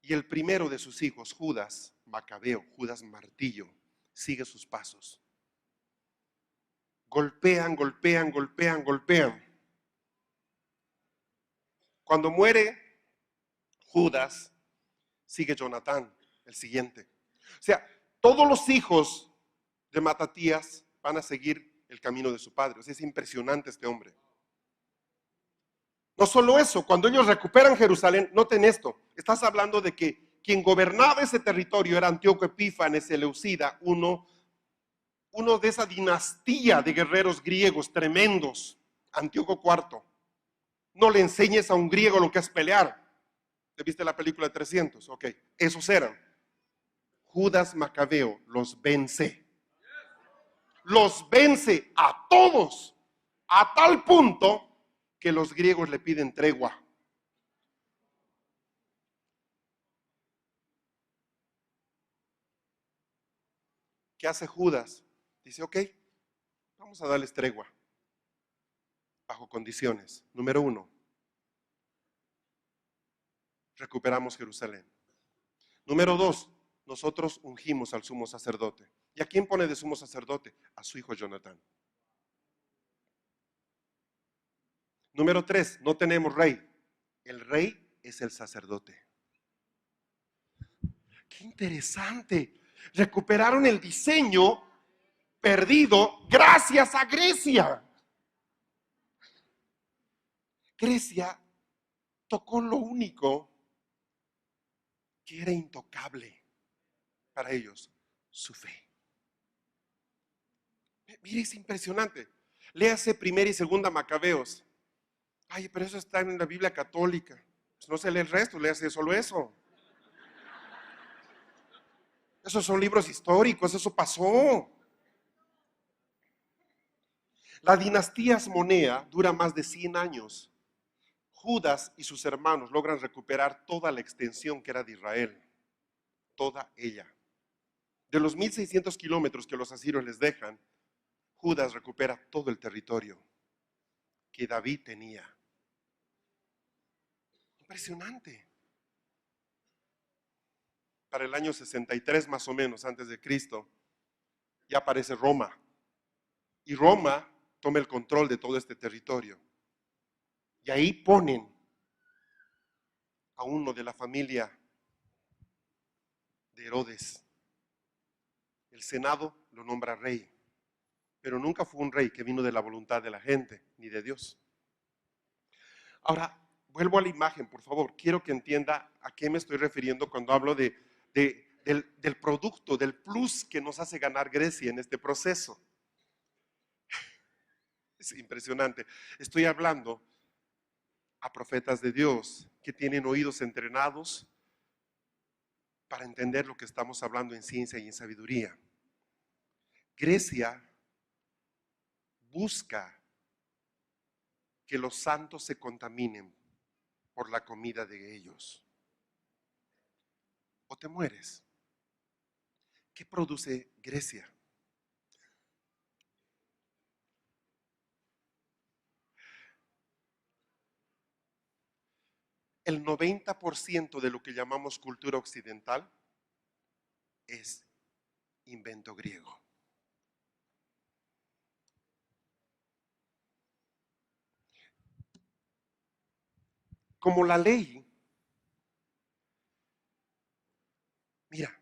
Y el primero de sus hijos, Judas Macabeo, Judas Martillo, sigue sus pasos. Golpean, golpean, golpean, golpean. Cuando muere Judas, sigue Jonatán, el siguiente. O sea, todos los hijos de Matatías van a seguir el camino de su padre. O sea, es impresionante este hombre. No solo eso, cuando ellos recuperan Jerusalén, noten esto, estás hablando de que quien gobernaba ese territorio era Antíoco Epífanes Seleucida, uno de esa dinastía de guerreros griegos tremendos, Antíoco IV. No le enseñes a un griego lo que es pelear. ¿Te viste la película de 300? Ok, esos eran. Judas Macabeo los vence. Los vence a todos, a tal punto que los griegos le piden tregua. ¿Qué hace Judas? Dice, ok, vamos a darles tregua, bajo condiciones. Número 1, recuperamos Jerusalén. Número 2, nosotros ungimos al sumo sacerdote. ¿Y a quién pone de sumo sacerdote? A su hijo Jonatán. Número 3, no tenemos rey. El rey es el sacerdote. Qué interesante. Recuperaron el diseño perdido gracias a Grecia. Grecia tocó lo único que era intocable para ellos, su fe. Mire, es impresionante. Léase primera y segunda Macabeos. Ay, pero eso está en la Biblia católica. Pues no se lee el resto, léase solo eso. Esos son libros históricos, eso pasó. La dinastía Asmonea dura más de 100 años. Judas y sus hermanos logran recuperar toda la extensión que era de Israel, toda ella. De los 1600 kilómetros que los asirios les dejan, Judas recupera todo el territorio que David tenía. Impresionante. Para el año 63 más o menos antes de Cristo, ya aparece Roma. Y Roma toma el control de todo este territorio. Y ahí ponen a uno de la familia de Herodes. El Senado lo nombra rey, pero nunca fue un rey que vino de la voluntad de la gente, ni de Dios. Ahora, vuelvo a la imagen, por favor. Quiero que entienda a qué me estoy refiriendo cuando hablo del producto, del plus que nos hace ganar Grecia en este proceso. Es impresionante. Estoy hablando a profetas de Dios que tienen oídos entrenados, para entender lo que estamos hablando en ciencia y en sabiduría. Grecia busca que los santos se contaminen por la comida de ellos. O te mueres. ¿Qué produce Grecia? El 90% de lo que llamamos cultura occidental es invento griego. Como la ley, mira,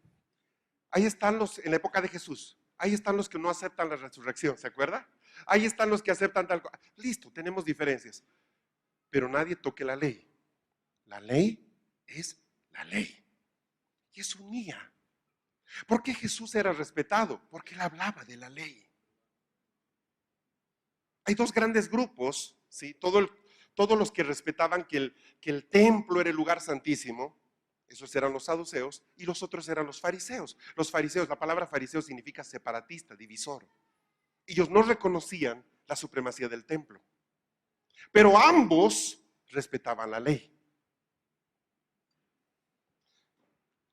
ahí están los, en la época de Jesús, ahí están los que no aceptan la resurrección, ¿se acuerda? Ahí están los que aceptan tal cosa. Listo, tenemos diferencias, pero nadie toque la ley. La ley es la ley. Y es unía. ¿Por qué Jesús era respetado? Porque él hablaba de la ley. Hay dos grandes grupos, ¿sí? Todos los que respetaban que el templo era el lugar santísimo, esos eran los saduceos, y los otros eran los fariseos. Los fariseos, la palabra fariseo significa separatista, divisor. Ellos no reconocían la supremacía del templo, pero ambos respetaban la ley.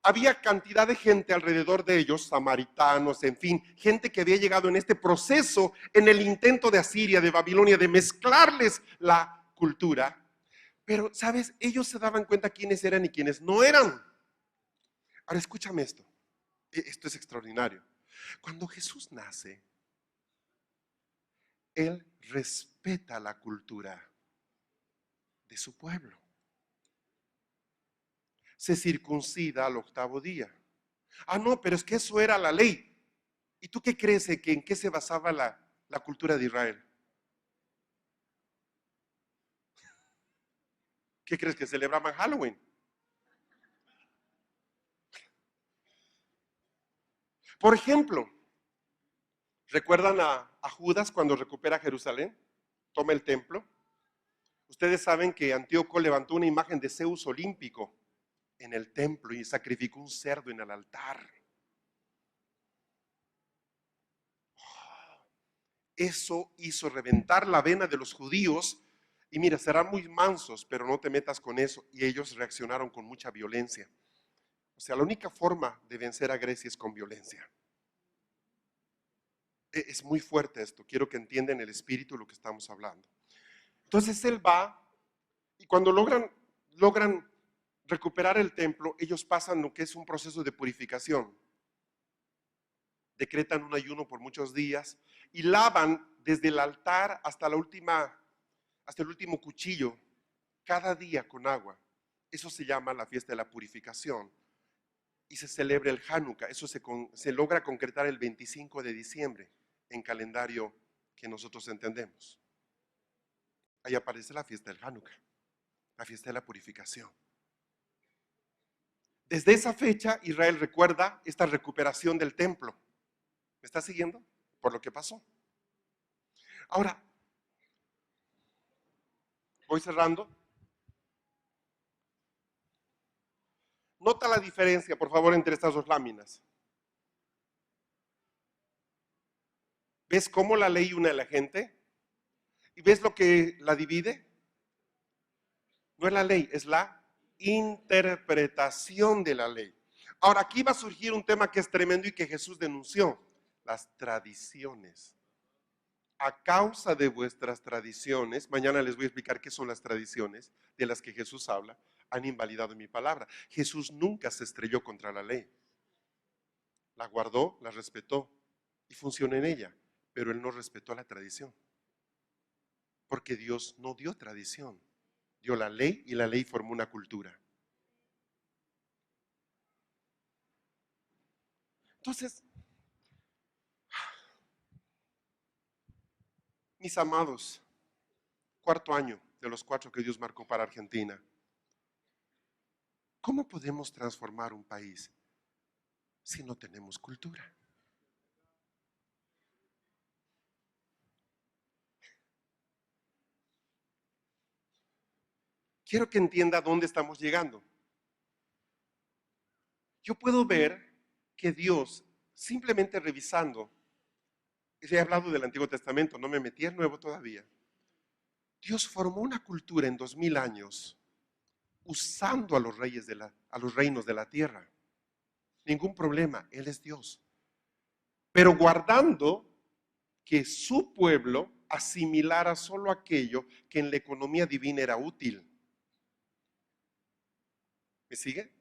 Había cantidad de gente alrededor de ellos, samaritanos, en fin, gente que había llegado en este proceso, en el intento de Asiria, de Babilonia, de mezclarles la cultura. Pero, ¿sabes? Ellos se daban cuenta quiénes eran y quiénes no eran. Ahora, escúchame esto. Esto es extraordinario. Cuando Jesús nace, Él respeta la cultura de su pueblo. Se circuncida al 8º día. Ah, no, pero es que eso era la ley. ¿Y tú qué crees que en qué se basaba la cultura de Israel? ¿Qué crees que celebraban Halloween? Por ejemplo, ¿recuerdan a Judas cuando recupera Jerusalén? Toma el templo. Ustedes saben que Antíoco levantó una imagen de Zeus olímpico en el templo y sacrificó un cerdo en el altar. Eso hizo reventar la vena de los judíos. Y mira, serán muy mansos, pero no te metas con eso. Y ellos reaccionaron con mucha violencia. O sea, la única forma de vencer a Grecia es con violencia. Es muy fuerte esto. Quiero que entiendan el espíritu de lo que estamos hablando. Entonces él va y cuando logran recuperar el templo, ellos pasan lo que es un proceso de purificación. Decretan un ayuno por muchos días y lavan desde el altar hasta el último cuchillo, cada día con agua. Eso se llama la fiesta de la purificación. Y se celebra el Hanukkah. Eso se logra concretar el 25 de diciembre en calendario que nosotros entendemos. Ahí aparece la fiesta del Hanukkah, la fiesta de la purificación. Desde esa fecha, Israel recuerda esta recuperación del templo. ¿Me está siguiendo? Por lo que pasó. Ahora, voy cerrando. Nota la diferencia, por favor, entre estas dos láminas. ¿Ves cómo la ley une a la gente? ¿Y ves lo que la divide? No es la ley, es la interpretación de la ley. Ahora, aquí va a surgir un tema que es tremendo y que Jesús denunció: las tradiciones. A causa de vuestras tradiciones, mañana les voy a explicar qué son las tradiciones de las que Jesús habla, han invalidado mi palabra. Jesús nunca se estrelló contra la ley. La guardó, la respetó y funcionó en ella, pero él no respetó la tradición. Porque Dios no dio tradición, dio la ley y la ley formó una cultura. Entonces, mis amados, 4º año de los 4 que Dios marcó para Argentina. ¿Cómo podemos transformar un país si no tenemos cultura? Quiero que entienda dónde estamos llegando. yo puedo ver que Dios, simplemente revisando, he hablado del Antiguo Testamento, no me metí al Nuevo todavía. Dios formó una cultura en 2000 años usando a los reyes a los reinos de la tierra. Ningún problema, Él es Dios. Pero guardando que su pueblo asimilara solo aquello que en la economía divina era útil. ¿Me sigue?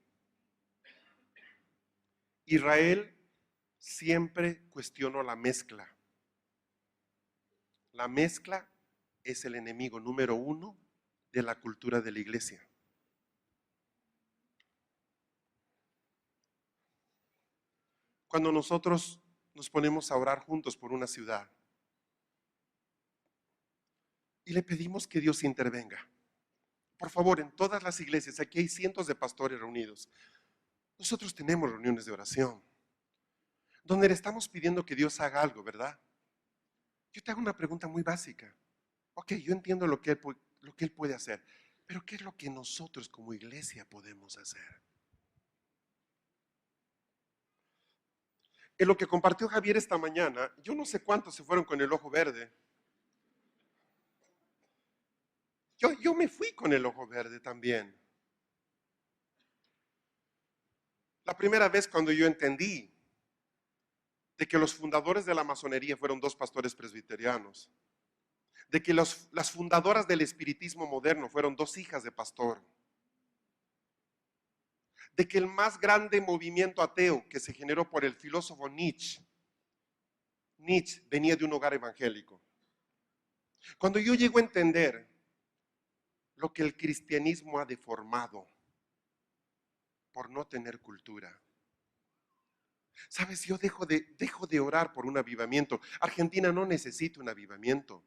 Israel siempre cuestionó la mezcla. La mezcla es el enemigo número uno de la cultura de la iglesia. Cuando nosotros nos ponemos a orar juntos por una ciudad y le pedimos que Dios intervenga, por favor, en todas las iglesias, aquí hay cientos de pastores reunidos, nosotros tenemos reuniones de oración, donde le estamos pidiendo que Dios haga algo, ¿verdad? Yo te hago una pregunta muy básica. Ok, yo entiendo lo que Él puede hacer, pero ¿qué es lo que nosotros como iglesia podemos hacer? En lo que compartió Javier esta mañana, yo no sé cuántos se fueron con el ojo verde. Yo me fui con el ojo verde también. La primera vez cuando yo entendí de que los fundadores de la masonería fueron dos pastores presbiterianos, de que las fundadoras del espiritismo moderno fueron dos hijas de pastor, de que el más grande movimiento ateo que se generó por el filósofo Nietzsche venía de un hogar evangélico. Cuando yo llego a entender lo que el cristianismo ha deformado por no tener cultura, sabes, yo dejo de orar por un avivamiento. Argentina no necesita un avivamiento.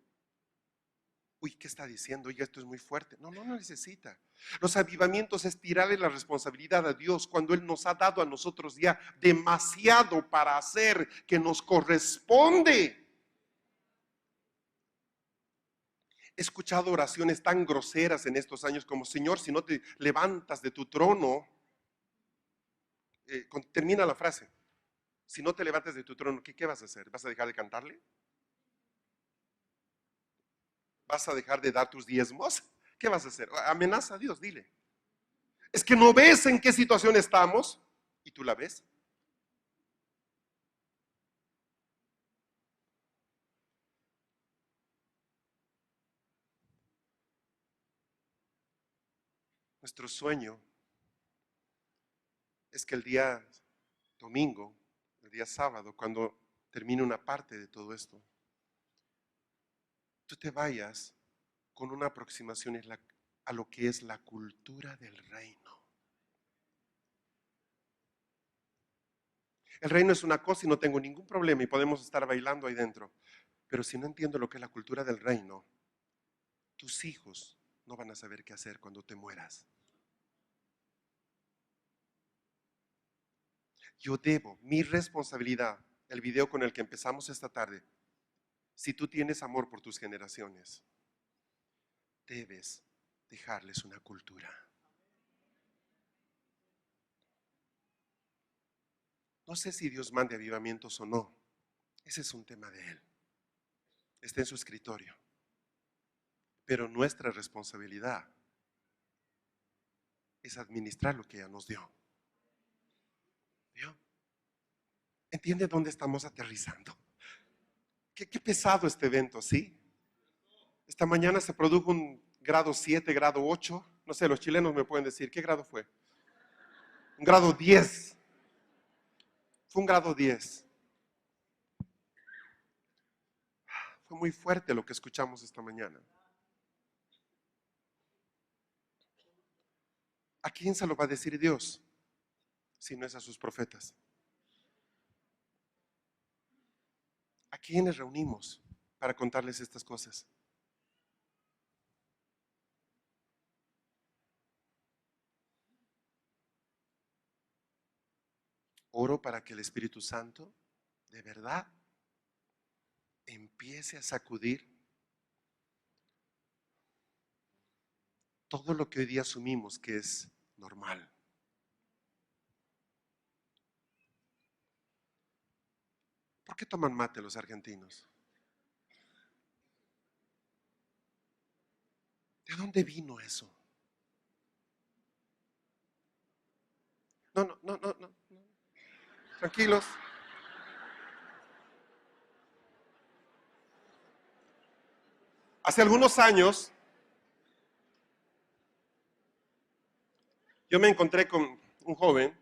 Uy, ¿qué está diciendo? Oye, esto es muy fuerte. No, no necesita. Los avivamientos es tirarle la responsabilidad a Dios cuando Él nos ha dado a nosotros ya demasiado para hacer que nos corresponde. He escuchado oraciones tan groseras en estos años como: Señor, si no te levantas de tu trono, termina la frase, si no te levantas de tu trono, ¿qué vas a hacer? ¿Vas a dejar de cantarle? ¿Vas a dejar de dar tus diezmos? ¿Qué vas a hacer? Amenaza a Dios, dile. Es que no ves en qué situación estamos y tú la ves. Nuestro sueño es que el día domingo, el día sábado, cuando termine una parte de todo esto, tú te vayas con una aproximación a lo que es la cultura del reino. El reino es una cosa y no tengo ningún problema y podemos estar bailando ahí dentro. Pero si no entiendo lo que es la cultura del reino, tus hijos no van a saber qué hacer cuando te mueras. Yo debo, mi responsabilidad, el video con el que empezamos esta tarde, si tú tienes amor por tus generaciones, debes dejarles una cultura. No sé si Dios mande avivamientos o no. Ese es un tema de Él. Está en su escritorio. Pero nuestra responsabilidad es administrar lo que ella nos dio. ¿Vio? ¿Entiende dónde estamos aterrizando? Qué pesado este evento, ¿sí? Esta mañana se produjo un grado 7, grado 8. No sé, los chilenos me pueden decir, ¿qué grado fue? Un grado 10. Fue un grado 10. Fue muy fuerte lo que escuchamos esta mañana. ¿A quién se lo va a decir Dios si no es a sus profetas? ¿A quiénes reunimos para contarles estas cosas? Oro para que el Espíritu Santo de verdad empiece a sacudir todo lo que hoy día asumimos que es normal. ¿Por qué toman mate los argentinos? ¿De dónde vino eso? No, no, no, no, no. Tranquilos. Hace algunos años yo me encontré con un joven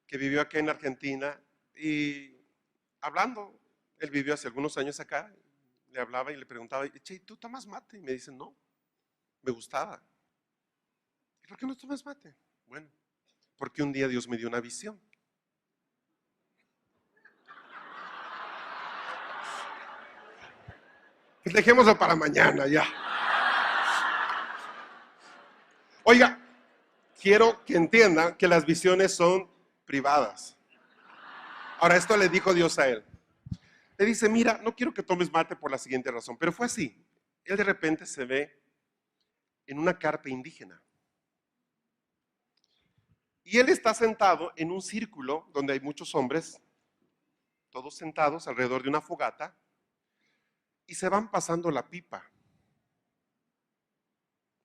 que vivió acá en Argentina y hablando, él vivió hace algunos años acá, le hablaba y le preguntaba, che, ¿tú tomas mate? Y me dice, no, me gustaba. ¿Y por qué no tomas mate? Bueno, porque un día Dios me dio una visión. Dejémoslo para mañana ya. Oiga, quiero que entiendan que las visiones son privadas. Ahora, esto le dijo Dios a él. Le dice, mira, no quiero que tomes mate por la siguiente razón, pero fue así. Él de repente se ve en una carpa indígena. Y él está sentado en un círculo donde hay muchos hombres, todos sentados alrededor de una fogata, y se van pasando la pipa.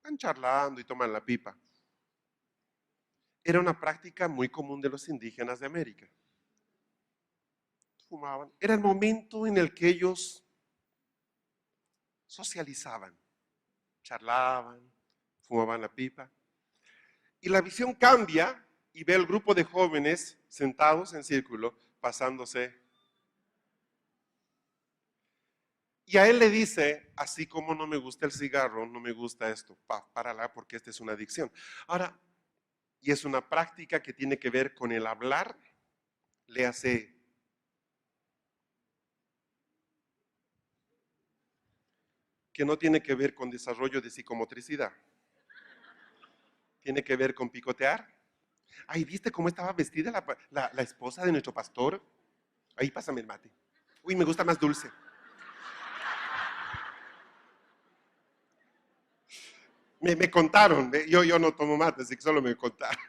Van charlando y toman la pipa. Era una práctica muy común de los indígenas de América. Fumaban. Era el momento en el que ellos socializaban, charlaban, fumaban la pipa. Y la visión cambia y ve el grupo de jóvenes sentados en círculo pasándose. Y a él le dice, así como no me gusta el cigarro, no me gusta esto, párala porque esta es una adicción. Ahora, y es una práctica que tiene que ver con el hablar, le hace, que no tiene que ver con desarrollo de psicomotricidad, tiene que ver con picotear. Ay, ¿viste cómo estaba vestida la esposa de nuestro pastor? Ahí pásame el mate. Uy, me gusta más dulce. Me contaron, yo no tomo mate, así que solo me contaron.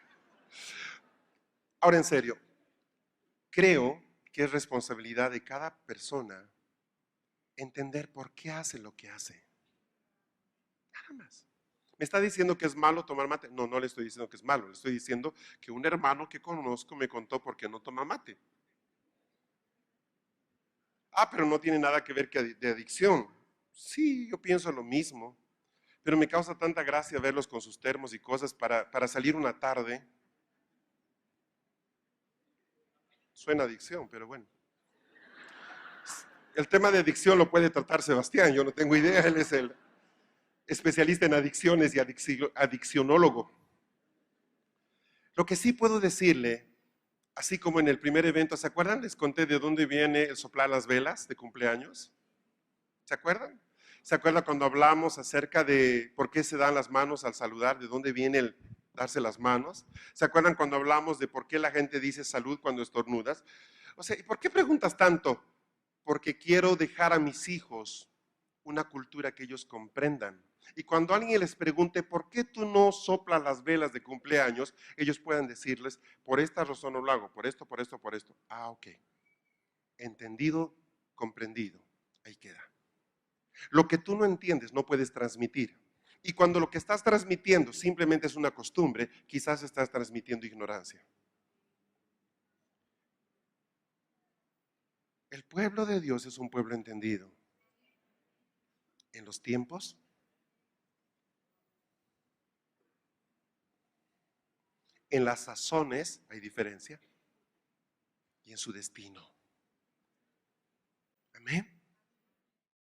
Ahora en serio, creo que es responsabilidad de cada persona entender por qué hace lo que hace. Nada más. ¿Me está diciendo que es malo tomar mate? No, no le estoy diciendo que es malo, le estoy diciendo que un hermano que conozco me contó por qué no toma mate. Ah, pero no tiene nada que ver de adicción. Sí, yo pienso lo mismo, pero me causa tanta gracia verlos con sus termos y cosas para salir una tarde. Suena adicción, pero bueno. El tema de adicción lo puede tratar Sebastián, yo no tengo idea, él es el especialista en adicciones y adiccionólogo. Lo que sí puedo decirle, así como en el primer evento, ¿se acuerdan? Les conté de dónde viene el soplar las velas de cumpleaños. ¿Se acuerdan? ¿Se acuerdan cuando hablamos acerca de por qué se dan las manos al saludar? ¿De dónde viene el darse las manos? ¿Se acuerdan cuando hablamos de por qué la gente dice salud cuando estornudas? O sea, ¿y por qué preguntas tanto? Porque quiero dejar a mis hijos una cultura que ellos comprendan. Y cuando alguien les pregunte, ¿por qué tú no soplas las velas de cumpleaños? Ellos puedan decirles, por esta razón no lo hago, por esto, por esto, por esto. Ah, ok. Entendido, comprendido. Ahí queda. Lo que tú no entiendes no puedes transmitir. Y cuando lo que estás transmitiendo simplemente es una costumbre, quizás estás transmitiendo ignorancia. El pueblo de Dios es un pueblo entendido. En los tiempos, en las sazones hay diferencia y en su destino. Amén.